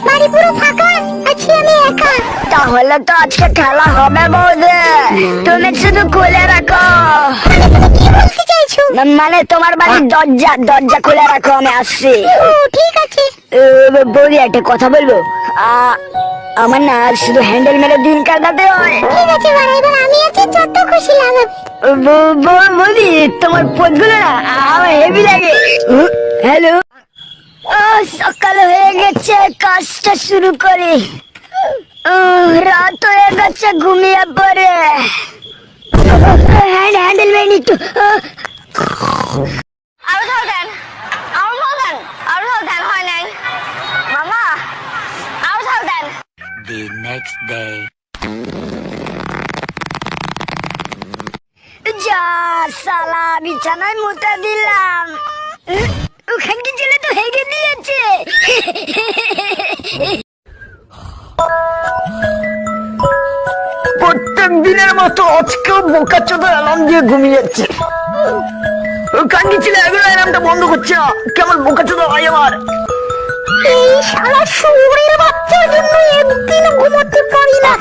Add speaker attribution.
Speaker 1: বাড়ি পুরো ফাঁকা, আছি আমি একা।
Speaker 2: তাহলে তো আজকে খেলা হবে বৌদি, তুমি শুধু খুলে রাখো।
Speaker 1: কি বলতে চাইছো?
Speaker 2: মানে তোমার বাড়ির দরজা দরজা খুলে রাখো, আমি আসছি।
Speaker 1: ও ঠিক আছে।
Speaker 2: বৌদি একটা কথা বলবো? আমার না শুধু হ্যান্ডেল মেরে দিন কাটাতে হয়।
Speaker 1: ঠিক আছে বাড়া, এবার আমি আছি, যত খুশি লাগাবে।
Speaker 2: বৌদি তোমার পথগুলো না আমার হেভি লাগে। হ্যালো, সকাল হয়ে গেছে, কাজটা শুরু করি। রাত হয়ে গেছে, ঘুমিয়ে পড়ে। হ্যান্ডেল মেরে একটু
Speaker 3: আরো ঝাল দেন, আরো ঝাল দেন, আরো ঝাল দেন, হয় নাই মামা, আরো ঝাল দেন।
Speaker 4: The next day.
Speaker 2: যা সালা বিছানায় মুতা দিলাম, ওখানকে ছেলে তো হেগে দিয়েছে।
Speaker 5: প্রত্যেক দিনের মতো আজকেও বোকা চোদা অ্যালার্ম দিয়ে ঘুমিয়ে যাচ্ছে। কান্দি ছিল এগুলো অ্যালার্মটা বন্ধ করছে না, কেমন বোকা চোদা হয় আমার।
Speaker 1: এই শালা শুয়োরের বাচ্চার জন্য একদিন ঘুমাতে পারি না।